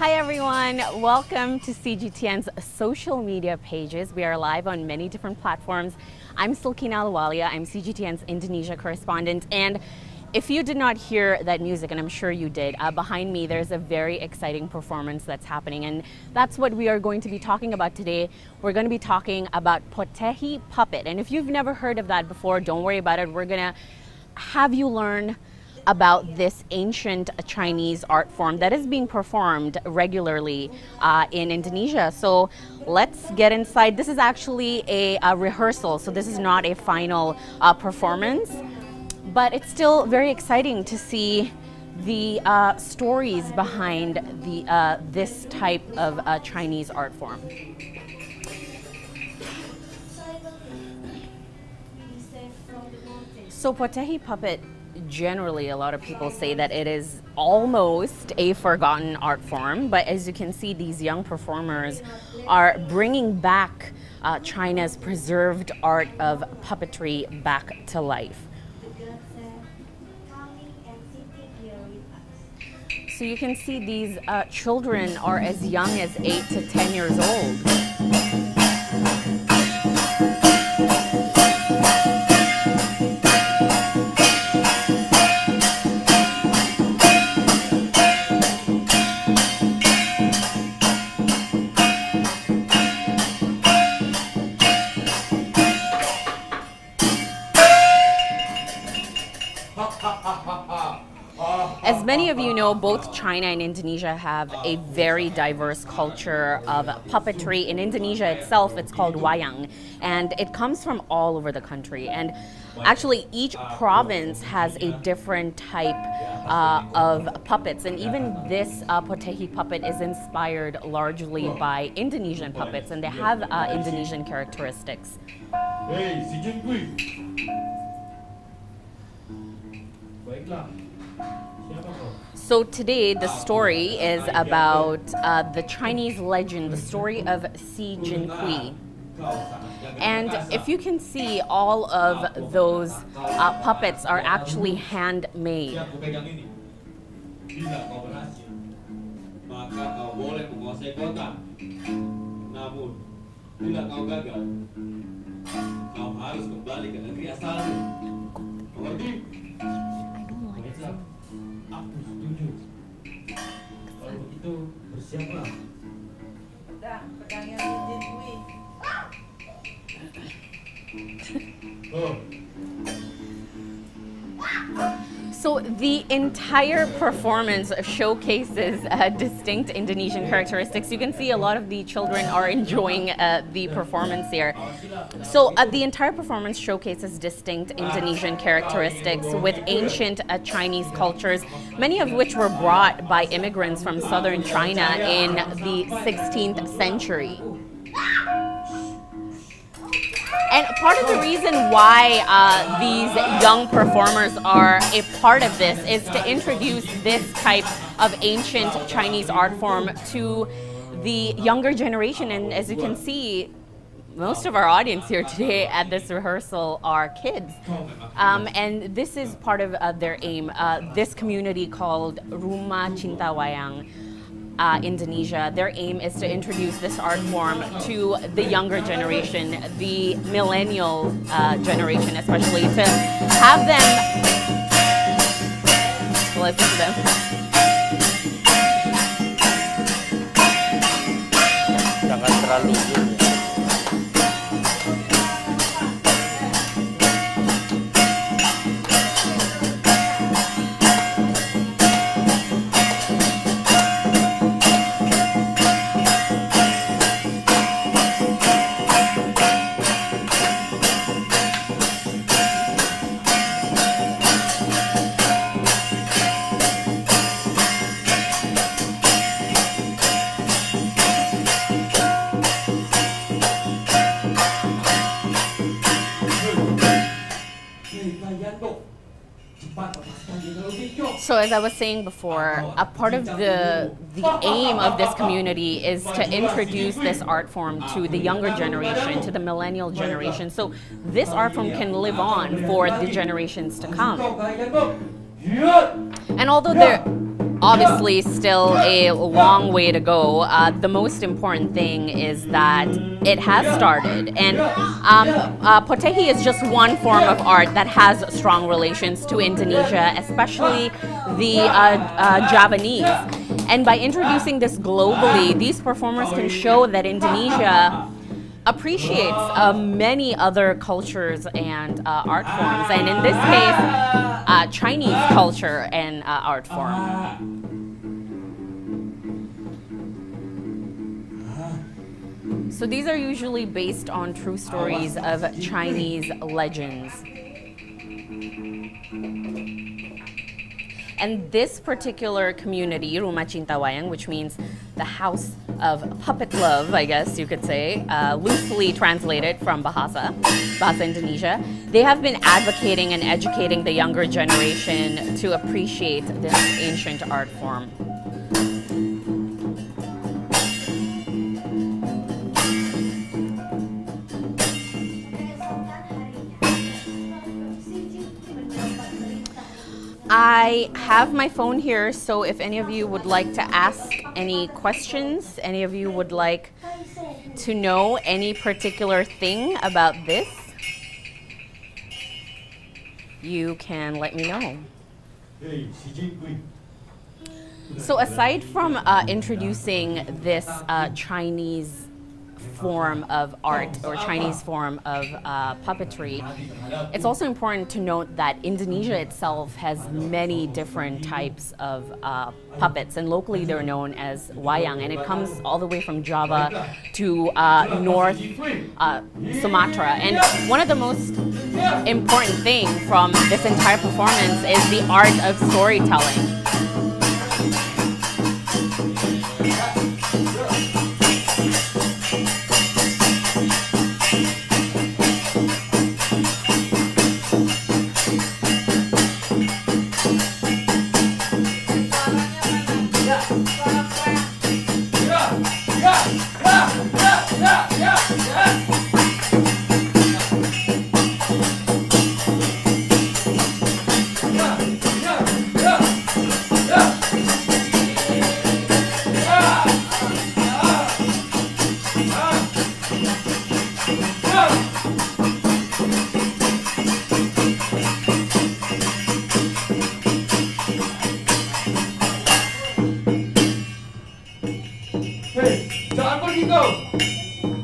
Hi everyone, welcome to CGTN's social media pages. We are live on many different platforms. I'm Silkina Ahluwalia, I'm CGTN's Indonesia correspondent, and if you did not hear that music, and I'm sure you did, behind me there's a very exciting performance that's happening, and that's what we are going to be talking about today. We're going to be talking about Potehi Puppet, and if you've never heard of that before, don't worry about it. We're going to have you learn about this ancient Chinese art form that is being performed regularly in Indonesia. So let's get inside. This is actually a rehearsal, so this is not a final performance, but it's still very exciting to see the stories behind this type of Chinese art form. So Potehi Puppet, generally a lot of people say that it is almost a forgotten art form, but as you can see, these young performers are bringing back China's preserved art of puppetry back to life. So you can see these children are as young as 8 to 10 years old. As many of you know, both China and Indonesia have a very diverse culture of puppetry. In Indonesia itself, it's called wayang, and it comes from all over the country. And actually, each province has a different type of puppets, and even this Potehi puppet is inspired largely by Indonesian puppets, and they have Indonesian characteristics. So today the story is about the Chinese legend, the story of CGTN. And if you can see, all of those puppets are actually handmade. Aku setuju. Kalau begitu bersiaplah. Dah, pedangnya cincin kuih. Oh. So the entire performance showcases distinct Indonesian characteristics. You can see a lot of the children are enjoying the performance here. So the entire performance showcases distinct Indonesian characteristics with ancient Chinese cultures, many of which were brought by immigrants from southern China in the 16th century. And part of the reason why these young performers are a part of this is to introduce this type of ancient Chinese art form to the younger generation. And as you can see, most of our audience here today at this rehearsal are kids. And this is part of their aim. This community called Rumah Cinta Wayang, Indonesia, their aim is to introduce this art form to the younger generation, the millennial generation especially, to have them listen to them. Jangan terlalu So as I was saying before, a part of the aim of this community is to introduce this art form to the younger generation, to the millennial generation, so this art form can live on for the generations to come. And although obviously still a long way to go. The most important thing is that it has started, and Potehi is just one form of art that has strong relations to Indonesia, especially the Javanese. And by introducing this globally, these performers can show that Indonesia appreciates many other cultures and art forms, and in this case, Chinese culture and art form. So these are usually based on true stories of Chinese legends. And this particular community, Rumah Cinta Wayang, which means the house of puppet love, I guess you could say, loosely translated from Bahasa Indonesia, they have been advocating and educating the younger generation to appreciate this ancient art form. I have my phone here, so if any of you would like to ask any questions, any of you would like to know any particular thing about this, you can let me know. So aside from introducing this Chinese form of art or Chinese form of puppetry, it's also important to note that Indonesia itself has many different types of puppets, and locally they're known as wayang, and it comes all the way from Java to North Sumatra. And one of the most important things from this entire performance is the art of storytelling.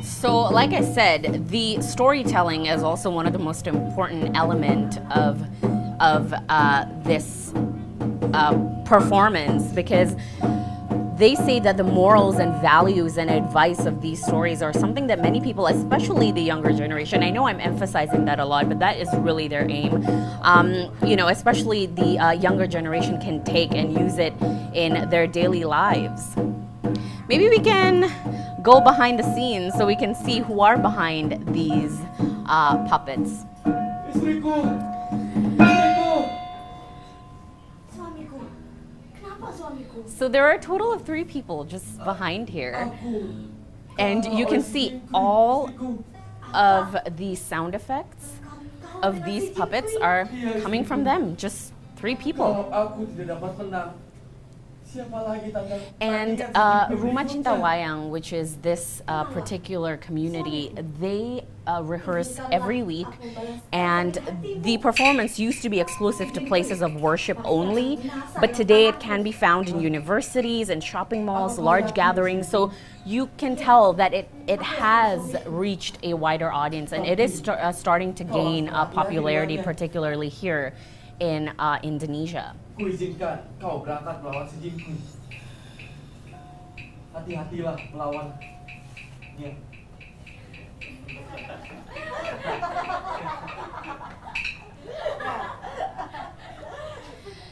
So, like I said, the storytelling is also one of the most important element of this performance, because they say that the morals and values and advice of these stories are something that many people, especially the younger generation, I know I'm emphasizing that a lot, but that is really their aim, you know, especially the younger generation can take and use it in their daily lives. Maybe we can go behind the scenes so we can see who are behind these puppets. So there are a total of 3 people just behind here, and you can see all of the sound effects of these puppets are coming from them, just 3 people. And Rumah Cinta Wayang, which is this particular community, they rehearse every week, and the performance used to be exclusive to places of worship only, but today it can be found in universities and shopping malls, large gatherings, so you can tell that it has reached a wider audience, and it is starting to gain popularity, particularly here in Indonesia. Hati-hatilah melawan.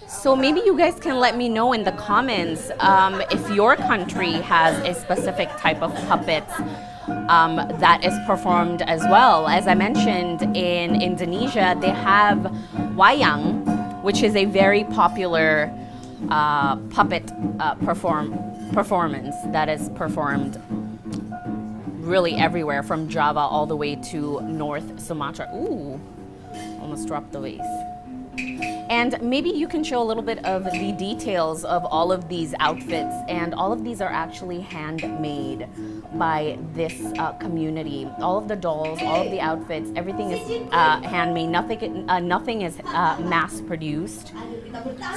So maybe you guys can let me know in the comments if your country has a specific type of puppets that is performed as well. As I mentioned, in Indonesia, they have wayang, which is a very popular puppet performance that is performed really everywhere from Java all the way to North Sumatra. Ooh, almost dropped the vase. And maybe you can show a little bit of the details of all of these outfits. And all of these are actually handmade by this community. All of the dolls, all of the outfits, everything is handmade. Nothing is mass produced.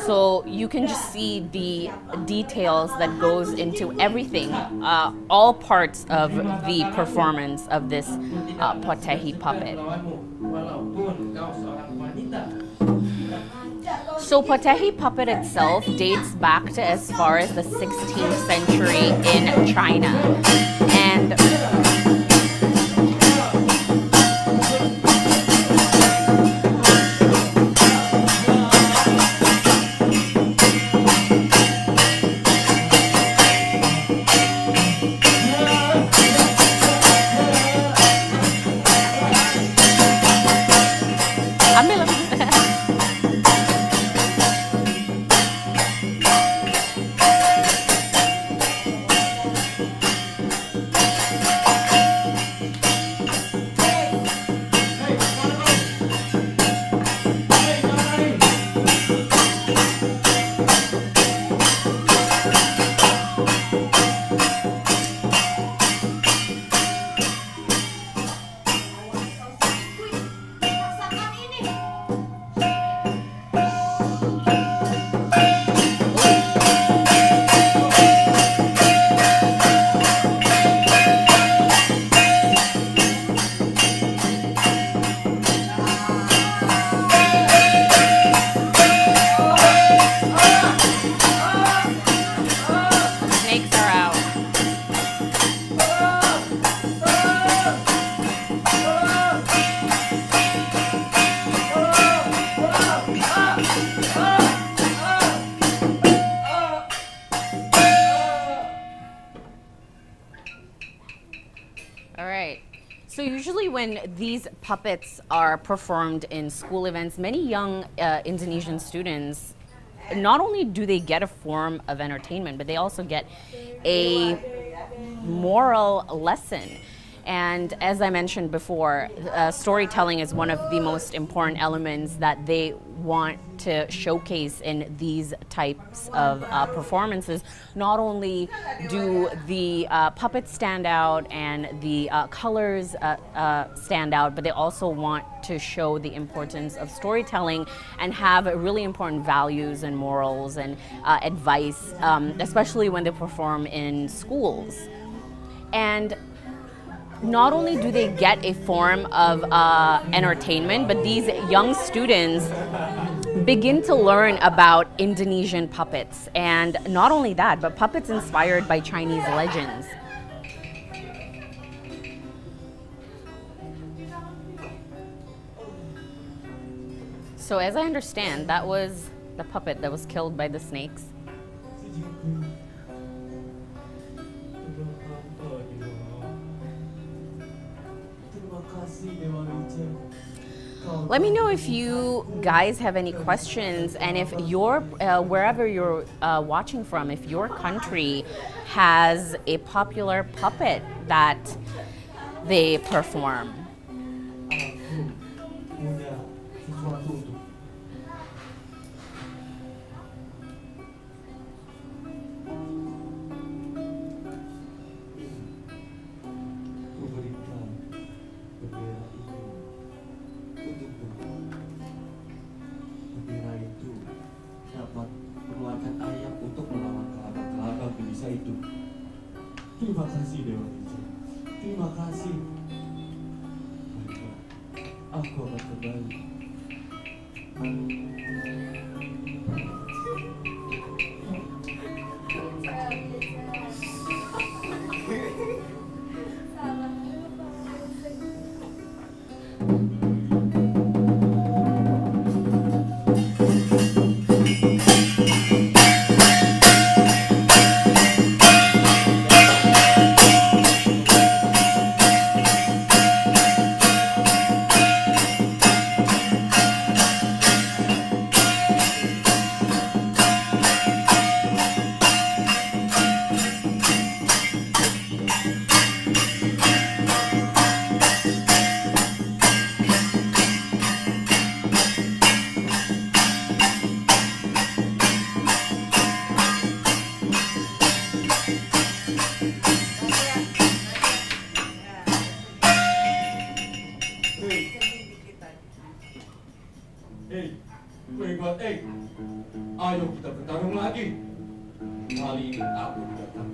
So you can just see the details that goes into everything, all parts of the performance of this Potehi puppet. So Potehi puppet itself dates back to as far as the 16th century in China. And so usually when these puppets are performed in school events, many young Indonesian students, not only do they get a form of entertainment, but they also get a moral lesson. And as I mentioned before, storytelling is one of the most important elements that they want to showcase in these types of performances. Not only do the puppets stand out and the colors stand out, but they also want to show the importance of storytelling and have really important values and morals and advice, especially when they perform in schools. And not only do they get a form of entertainment, but these young students begin to learn about Indonesian puppets. And not only that, but puppets inspired by Chinese legends. So as I understand, that was the puppet that was killed by the snakes. Let me know if you guys have any questions, and if you're, wherever you're watching from, if your country has a popular puppet that they perform. Terima kasih Dewa Ija. Terima kasih. Aku akan kembali.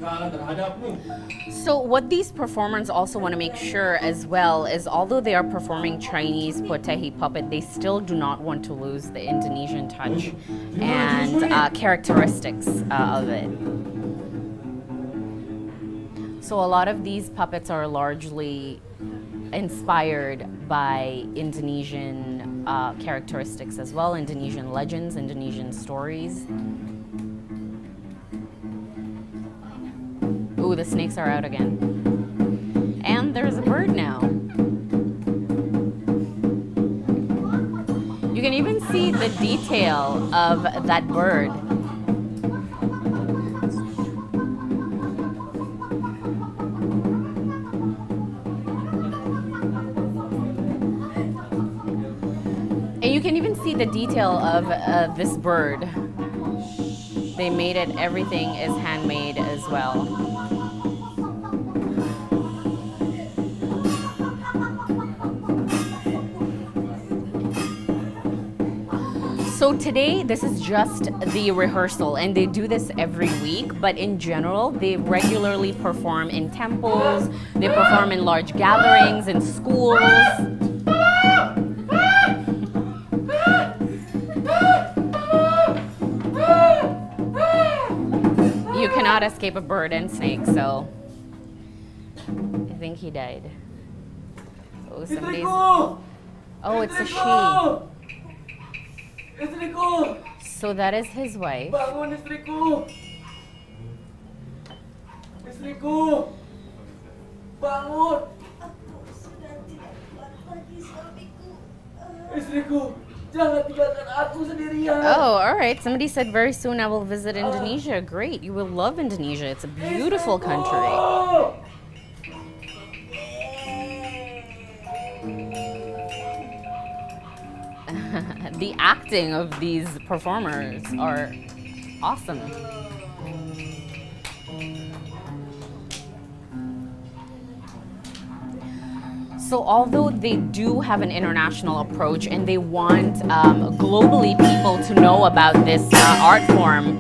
kalah terhadapmu. So what these performers also want to make sure as well is, although they are performing Chinese Potehi puppet, they still do not want to lose the Indonesian touch and characteristics of it. So a lot of these puppets are largely inspired by Indonesian characteristics as well, Indonesian legends, Indonesian stories. Ooh, the snakes are out again. And there's a bird now. You can even see the detail of that bird. And you can even see the detail of this bird. They made it, everything is handmade as well. So today, this is just the rehearsal, and they do this every week, but in general, they regularly perform in temples, they perform in large gatherings, in schools. You cannot escape a bird and snake, so I think he died. Oh, somebody's... Oh, it's a she. Istriku! So that is his wife. Bangun istriku! Istriku! Bangun! Istriku! Jangan tinggalkan aku sendirian! Oh, all right. Somebody said very soon I will visit Indonesia. Great. You will love Indonesia. It's a beautiful country. The acting of these performers are awesome. So although they do have an international approach and they want globally people to know about this art form,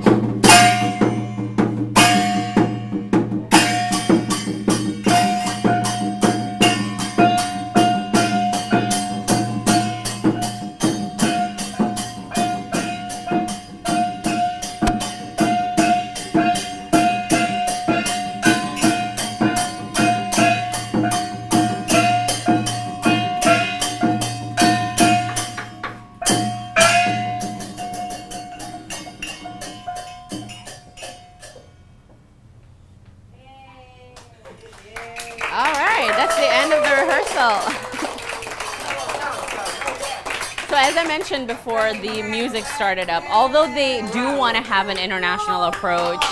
as I mentioned before the music started up, although they do want to have an international approach,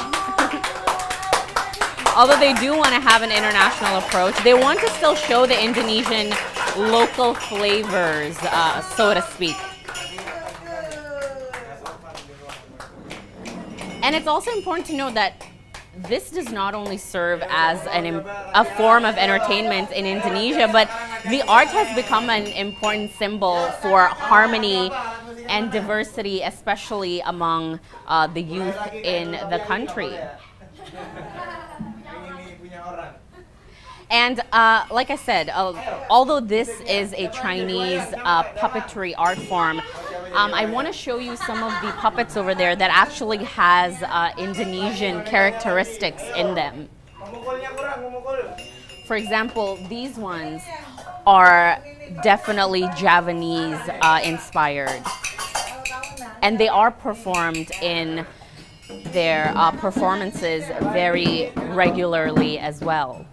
they want to still show the Indonesian local flavors, so to speak. And it's also important to know that this does not only serve as a form of entertainment in Indonesia, but the art has become an important symbol for harmony and diversity, especially among the youth in the country. And like I said, although this is a Chinese puppetry art form, I want to show you some of the puppets over there that actually has Indonesian characteristics in them. For example, these ones are definitely Javanese inspired, and they are performed in their performances very regularly as well.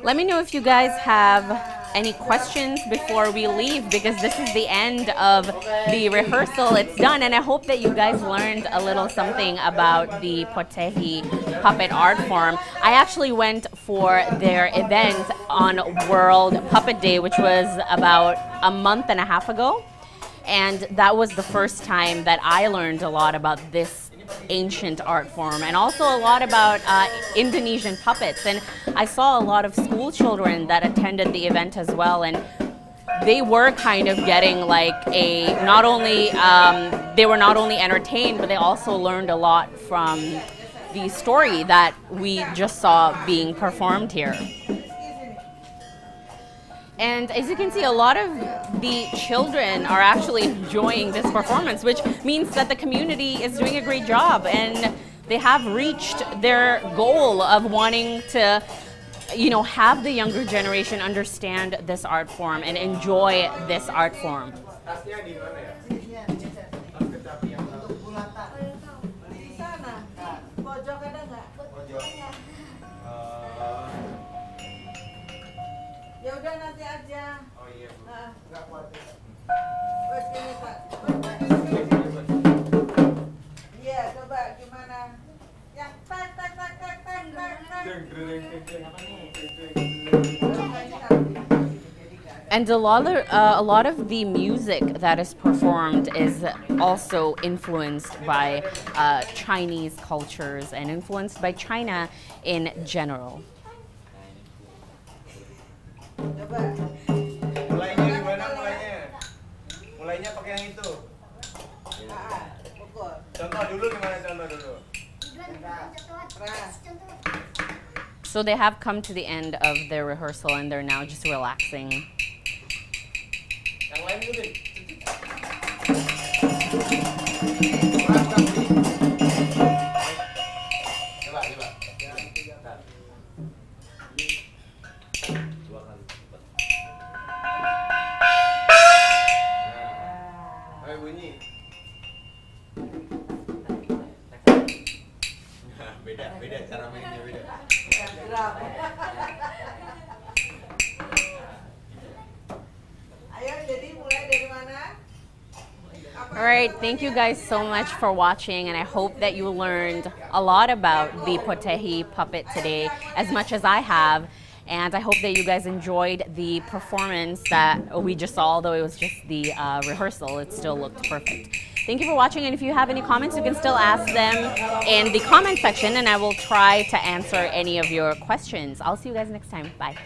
Let me know if you guys have any questions before we leave, because this is the end of the rehearsal. It's done, and I hope that you guys learned a little something about the Potehi puppet art form. I actually went for their event on World Puppet Day, which was about a month and a half ago, and that was the first time that I learned a lot about this ancient art form, and also a lot about Indonesian puppets. And I saw a lot of school children that attended the event as well, and they were kind of getting like not only they were not only entertained, but they also learned a lot from the story that we just saw being performed here. And as you can see, a lot of the children are actually enjoying this performance, which means that the community is doing a great job and they have reached their goal of wanting to, you know, have the younger generation understand this art form and enjoy this art form. Ya udah nanti aja. Oh iya. Enggak khawatir. Wes gini Pak. Iya, coba gimana? Ya, tak tak tak tak tak tak tak. And a lot of the music that is performed is also influenced by Chinese cultures and influenced by China in general. Coba. Mulainya gimana mulainya? Mulainya pakai yang itu. Pukul. Contoh dulu gimana contoh dulu? So they have come to the end of their rehearsal and they're now just relaxing. Yang lain dulu deh. Coba, coba. Bunyi. Beda cara mainnya beda. Ayo, jadi mulai dari mana? All right, thank you guys so much for watching, and I hope that you learned a lot about the Potehi puppet today, as much as I have. And I hope that you guys enjoyed the performance that we just saw, although it was just the rehearsal, it still looked perfect. Thank you for watching, and if you have any comments, you can still ask them in the comment section, and I will try to answer any of your questions. I'll see you guys next time. Bye.